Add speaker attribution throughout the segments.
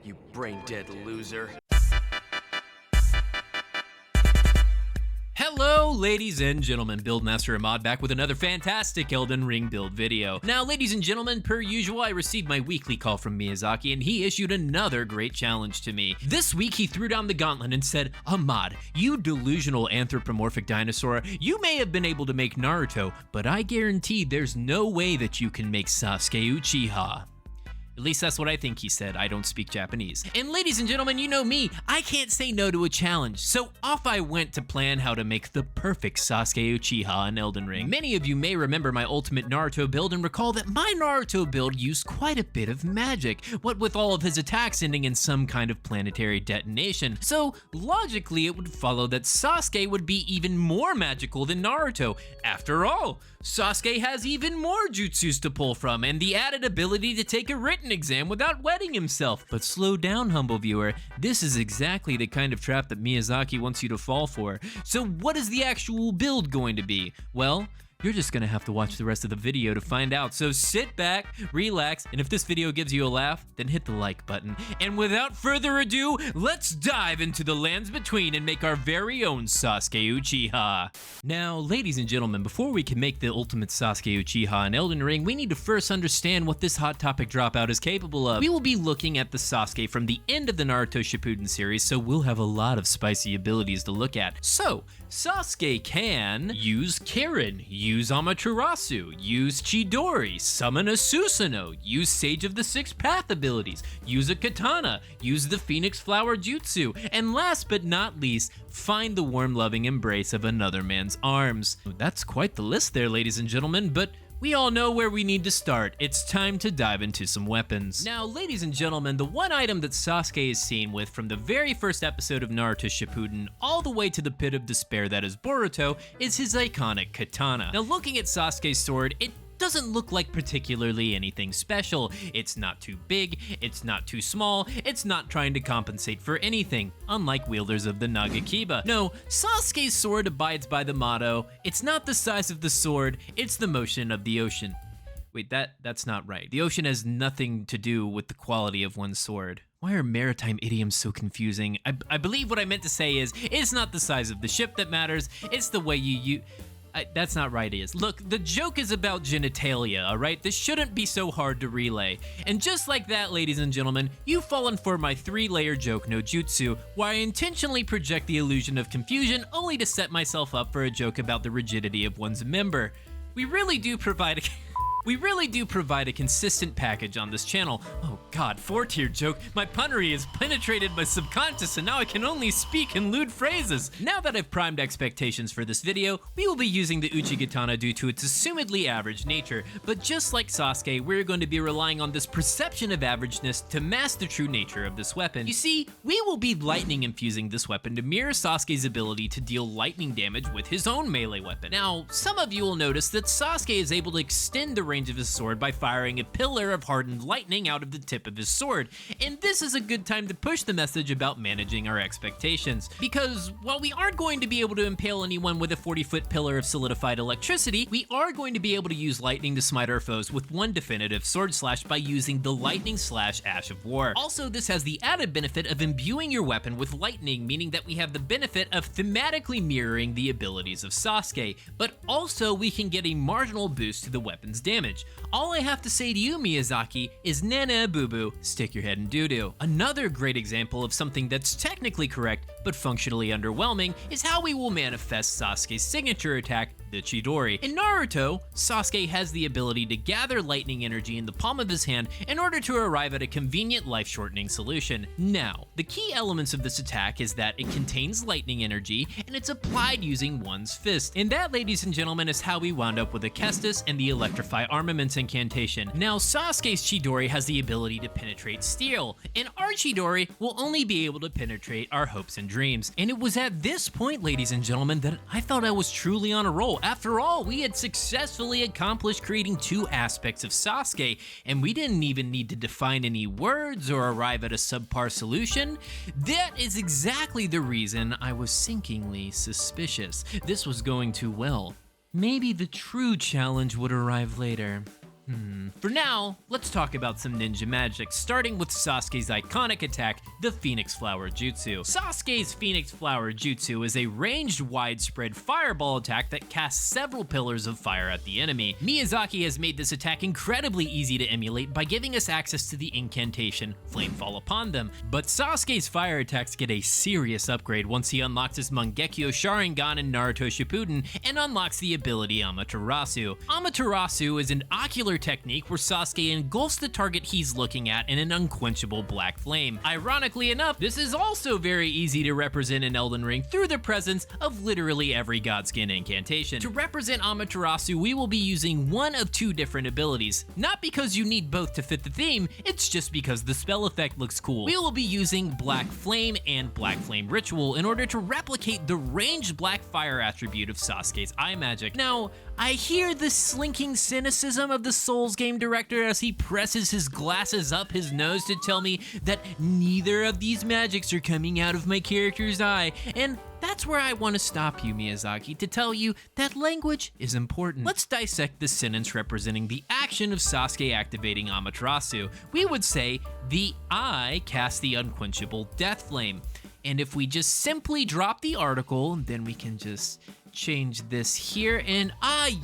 Speaker 1: you brain-dead loser.
Speaker 2: Hello, ladies and gentlemen, Buildmaster Ahmad back with another fantastic Elden Ring Build video. Now, ladies and gentlemen, per usual, I received my weekly call from Miyazaki, and he issued another great challenge to me. This week, he threw down the gauntlet and said, Ahmad, you delusional anthropomorphic dinosaur, you may have been able to make Naruto, but I guarantee there's no way that you can make Sasuke Uchiha. At least that's what I think he said. I don't speak Japanese. And ladies and gentlemen, you know me, I can't say no to a challenge. So off I went to plan how to make the perfect Sasuke Uchiha in Elden Ring. Many of you may remember my ultimate Naruto build and recall that my Naruto build used quite a bit of magic, what with all of his attacks ending in some kind of planetary detonation. So logically, it would follow that Sasuke would be even more magical than Naruto. After all, Sasuke has even more jutsus to pull from and the added ability to take a written exam without wetting himself. But slow down, humble viewer. This is exactly the kind of trap that Miyazaki wants you to fall for. So what is the actual build going to be? Well, you're just gonna have to watch the rest of the video to find out. So sit back, relax, and if this video gives you a laugh, then hit the like button. And without further ado, let's dive into the lands between and make our very own Sasuke Uchiha. Now, ladies and gentlemen, before we can make the ultimate Sasuke Uchiha in Elden Ring, we need to first understand what this hot topic dropout is capable of. We will be looking at the Sasuke from the end of the Naruto Shippuden series, so we'll have a lot of spicy abilities to look at. So, Sasuke can use Karin, use Amaterasu, use Chidori, summon a Susanoo, use Sage of the Sixth Path abilities, use a katana, use the Phoenix Flower Jutsu, and last but not least, find the warm-loving embrace of another man's arms. That's quite the list there, ladies and gentlemen, but we all know where we need to start. It's time to dive into some weapons. Now, ladies and gentlemen, the one item that Sasuke is seen with from the very first episode of Naruto Shippuden all the way to the pit of despair that is Boruto is his iconic katana. Now, looking at Sasuke's sword, it doesn't look like particularly anything special. It's not too big, it's not too small, it's not trying to compensate for anything, unlike wielders of the Nagakiba. No, Sasuke's sword abides by the motto, it's not the size of the sword, it's the motion of the ocean. Wait, that's not right. The ocean has nothing to do with the quality of one's sword. Why are maritime idioms so confusing? I believe what I meant to say is, it's not the size of the ship that matters, it's the way you that's not right, is. Look, the joke is about genitalia, alright? This shouldn't be so hard to relay. And just like that, ladies and gentlemen, you've fallen for my 3-layer joke no jutsu, where I intentionally project the illusion of confusion only to set myself up for a joke about the rigidity of one's member. We really do provide a consistent package on this channel. Oh god, 4-tier joke. My punnery has penetrated my subconscious and now I can only speak in lewd phrases. Now that I've primed expectations for this video, we will be using the Uchigatana due to its assumedly average nature. But just like Sasuke, we're going to be relying on this perception of averageness to mask the true nature of this weapon. You see, we will be lightning infusing this weapon to mirror Sasuke's ability to deal lightning damage with his own melee weapon. Now, some of you will notice that Sasuke is able to extend the range of his sword by firing a pillar of hardened lightning out of the tip of his sword, and this is a good time to push the message about managing our expectations, because while we aren't going to be able to impale anyone with a 40-foot pillar of solidified electricity, we are going to be able to use lightning to smite our foes with one definitive sword slash by using the lightning slash Ash of War. Also, this has the added benefit of imbuing your weapon with lightning, meaning that we have the benefit of thematically mirroring the abilities of Sasuke, but also we can get a marginal boost to the weapon's damage. All I have to say to you, Miyazaki, is nana boo-boo, stick your head in doo-doo. Another great example of something that's technically correct, but functionally underwhelming, is how we will manifest Sasuke's signature attack, the Chidori. In Naruto, Sasuke has the ability to gather lightning energy in the palm of his hand in order to arrive at a convenient life-shortening solution. Now, the key elements of this attack is that it contains lightning energy, and it's applied using one's fist. And that, ladies and gentlemen, is how we wound up with the Kestis and the Electrify Armaments incantation. Now, Sasuke's Chidori has the ability to penetrate steel, and our Chidori will only be able to penetrate our hopes and dreams. And it was at this point, ladies and gentlemen, that I thought I was truly on a roll. After all, we had successfully accomplished creating 2 aspects of Sasuke, and we didn't even need to define any words or arrive at a subpar solution. That is exactly the reason I was sinkingly suspicious. This was going too well. Maybe the true challenge would arrive later. For now, let's talk about some ninja magic, starting with Sasuke's iconic attack, the Phoenix Flower Jutsu. Sasuke's Phoenix Flower Jutsu is a ranged, widespread fireball attack that casts several pillars of fire at the enemy. Miyazaki has made this attack incredibly easy to emulate by giving us access to the incantation, Flame Fall Upon Them. But Sasuke's fire attacks get a serious upgrade once he unlocks his Mangekyo Sharingan in Naruto Shippuden and unlocks the ability Amaterasu. Amaterasu is an ocular technique where Sasuke engulfs the target he's looking at in an unquenchable black flame. Ironically enough, this is also very easy to represent in Elden Ring through the presence of literally every Godskin incantation. To represent Amaterasu, we will be using one of two different abilities. Not because you need both to fit the theme, it's just because the spell effect looks cool. We will be using Black Flame and Black Flame Ritual in order to replicate the ranged black fire attribute of Sasuke's eye magic. Now, I hear the slinking cynicism of the Souls game director as he presses his glasses up his nose to tell me that neither of these magics are coming out of my character's eye, and that's where I want to stop you, Miyazaki, to tell you that language is important. Let's dissect the sentence representing the action of Sasuke activating Amaterasu. We would say, the eye casts the unquenchable death flame. And if we just simply drop the article, then we can just change this here, and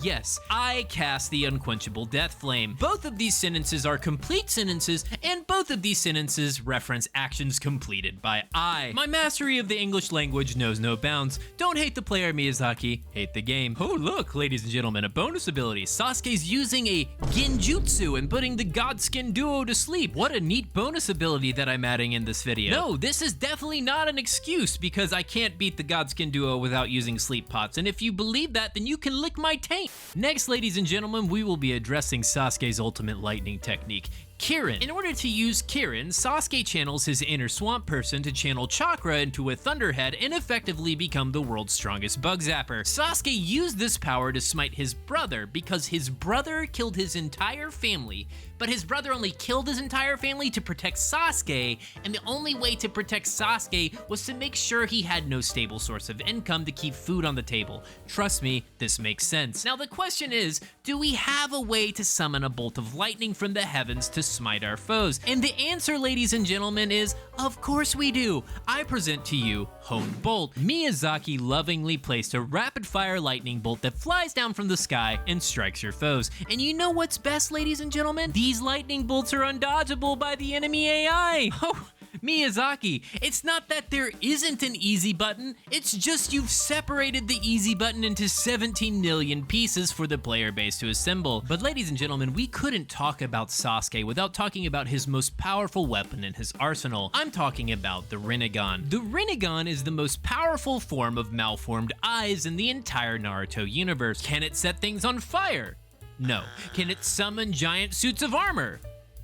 Speaker 2: yes, I cast the unquenchable death flame. Both of these sentences are complete sentences, and both of these sentences reference actions completed by I. My mastery of the English language knows no bounds. Don't hate the player, Miyazaki, hate the game. Oh look, ladies and gentlemen, a bonus ability. Sasuke's using a genjutsu and putting the Godskin duo to sleep. What a neat bonus ability that I'm adding in this video. No, this is definitely not an excuse, because I can't beat the Godskin duo without using sleep pots. And if you believe that, then you can lick my taint. Next, ladies and gentlemen, we will be addressing Sasuke's ultimate lightning technique, Kirin. In order to use Kirin, Sasuke channels his inner swamp person to channel chakra into a thunderhead and effectively become the world's strongest bug zapper. Sasuke used this power to smite his brother because his brother killed his entire family, but his brother only killed his entire family to protect Sasuke, and the only way to protect Sasuke was to make sure he had no stable source of income to keep food on the table. Trust me, this makes sense. Now the question is, do we have a way to summon a bolt of lightning from the heavens to smite our foes? And the answer, ladies and gentlemen, is of course we do. I present to you Honed Bolt. Miyazaki lovingly placed a rapid-fire lightning bolt that flies down from the sky and strikes your foes. And you know what's best, ladies and gentlemen? These lightning bolts are undodgeable by the enemy AI. Oh, Miyazaki, it's not that there isn't an easy button, it's just you've separated the easy button into 17 million pieces for the player base to assemble. But ladies and gentlemen, we couldn't talk about Sasuke without talking about his most powerful weapon in his arsenal. I'm talking about the Rinnegan. The Rinnegan is the most powerful form of malformed eyes in the entire Naruto universe. Can it set things on fire? No. Can it summon giant suits of armor?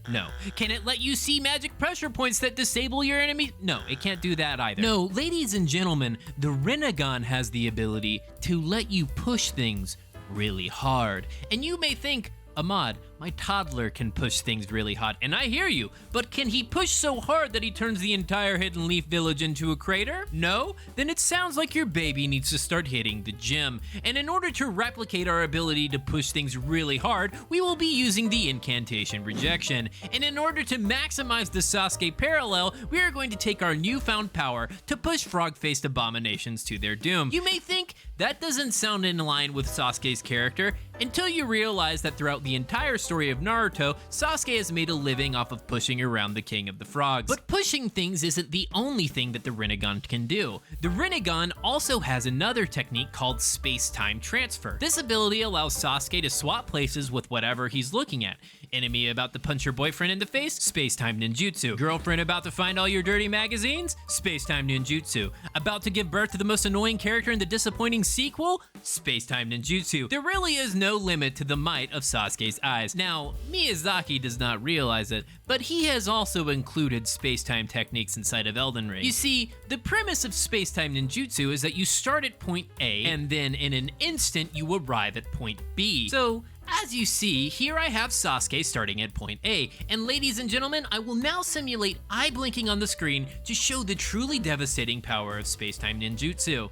Speaker 2: No. Can it let you see magic pressure points that disable your enemy? No, it can't do that either. No, ladies and gentlemen, the Rinnegan has the ability to let you push things really hard. And you may think, Ahmad, my toddler can push things really hot, and I hear you, but can he push so hard that he turns the entire Hidden Leaf Village into a crater? No? Then it sounds like your baby needs to start hitting the gym. And in order to replicate our ability to push things really hard, we will be using the incantation Rejection. And in order to maximize the Sasuke parallel, we are going to take our newfound power to push frog-faced abominations to their doom. You may think, that doesn't sound in line with Sasuke's character, until you realize that throughout the entire story of Naruto, Sasuke has made a living off of pushing around the King of the Frogs. But pushing things isn't the only thing that the Rinnegan can do. The Rinnegan also has another technique called space-time transfer. This ability allows Sasuke to swap places with whatever he's looking at. Enemy about to punch your boyfriend in the face? Space-time ninjutsu. Girlfriend about to find all your dirty magazines? Space-time ninjutsu. About to give birth to the most annoying character in the disappointing sequel? Space-time ninjutsu. There really is no limit to the might of Sasuke's eyes. Now, Miyazaki does not realize it, but he has also included space-time techniques inside of Elden Ring. You see, the premise of space-time ninjutsu is that you start at point A, and then in an instant you arrive at point B. So, as you see, here I have Sasuke starting at point A, and ladies and gentlemen, I will now simulate eye blinking on the screen to show the truly devastating power of space-time ninjutsu.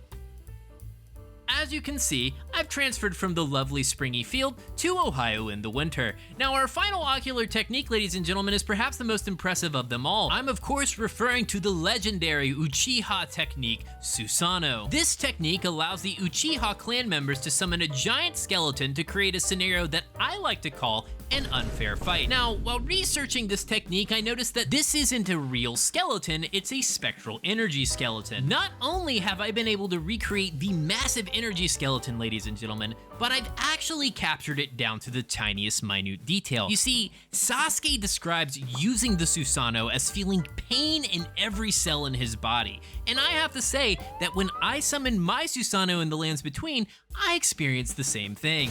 Speaker 2: as you can see, I've transferred from the lovely springy field to Ohio in the winter. Now, our final ocular technique, ladies and gentlemen, is perhaps the most impressive of them all. I'm of course referring to the legendary Uchiha technique, Susanoo. This technique allows the Uchiha clan members to summon a giant skeleton to create a scenario that I like to call an unfair fight. Now, while researching this technique, I noticed that this isn't a real skeleton, it's a spectral energy skeleton. Not only have I been able to recreate the massive energy skeleton, ladies and gentlemen, but I've actually captured it down to the tiniest minute detail. You see, Sasuke describes using the Susanoo as feeling pain in every cell in his body, and I have to say that when I summon my Susanoo in the lands between, I experienced the same thing.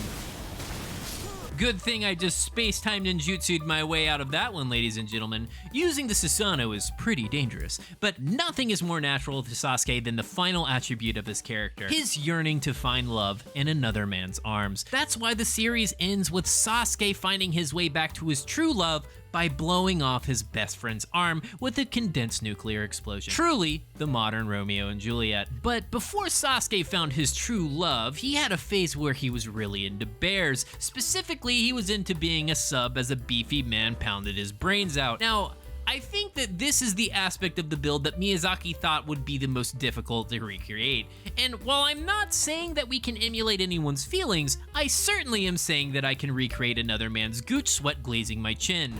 Speaker 2: Good thing I just space-time ninjutsu'd my way out of that one, ladies and gentlemen. Using the Susanoo is pretty dangerous, but nothing is more natural to Sasuke than the final attribute of his character, his yearning to find love in another man's arms. That's why the series ends with Sasuke finding his way back to his true love by blowing off his best friend's arm with a condensed nuclear explosion. Truly, the modern Romeo and Juliet. But before Sasuke found his true love, he had a phase where he was really into bears. Specifically, he was into being a sub as a beefy man pounded his brains out. Now, I think that this is the aspect of the build that Miyazaki thought would be the most difficult to recreate. And while I'm not saying that we can emulate anyone's feelings, I certainly am saying that I can recreate another man's gooch sweat glazing my chin.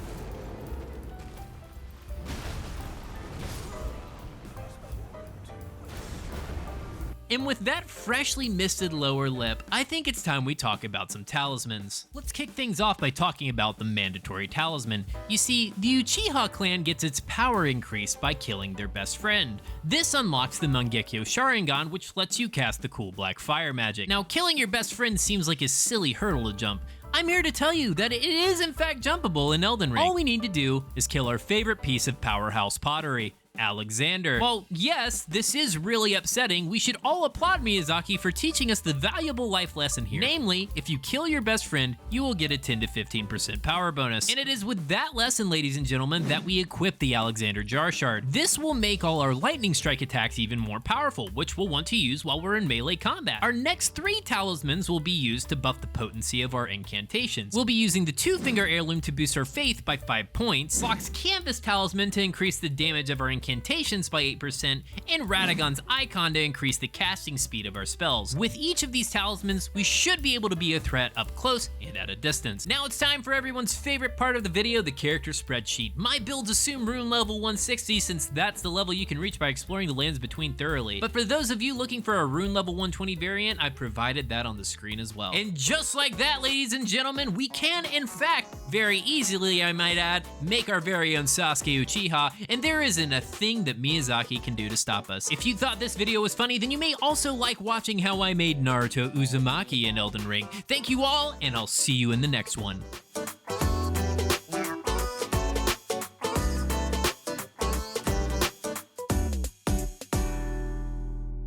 Speaker 2: And with that freshly misted lower lip, I think it's time we talk about some talismans. Let's kick things off by talking about the mandatory talisman. You see, the Uchiha clan gets its power increased by killing their best friend. This unlocks the Mangekyo Sharingan, which lets you cast the cool black fire magic. Now, killing your best friend seems like a silly hurdle to jump. I'm here to tell you that it is in fact jumpable in Elden Ring. All we need to do is kill our favorite piece of powerhouse pottery, Alexander. While yes, this is really upsetting, we should all applaud Miyazaki for teaching us the valuable life lesson here. Namely, if you kill your best friend, you will get a 10 to 15% power bonus. And it is with that lesson, ladies and gentlemen, that we equip the Alexander Jar Shard. This will make all our lightning strike attacks even more powerful, which we'll want to use while we're in melee combat. Our next 3 talismans will be used to buff the potency of our incantations. We'll be using the 2-finger heirloom to boost our faith by 5 points, Locke's canvas talisman to increase the damage of our incantations by 8%, and Radagon's icon to increase the casting speed of our spells. With each of these talismans, we should be able to be a threat up close and at a distance. Now it's time for everyone's favorite part of the video, the character spreadsheet. My builds assume rune level 160 since that's the level you can reach by exploring the lands between thoroughly. But for those of you looking for a rune level 120 variant, I provided that on the screen as well. And just like that, ladies and gentlemen, we can in fact, very easily I might add, make our very own Sasuke Uchiha, and there isn't a thing that Miyazaki can do to stop us. If you thought this video was funny, then you may also like watching how I made Naruto Uzumaki in Elden Ring. Thank you all, and I'll see you in the next one.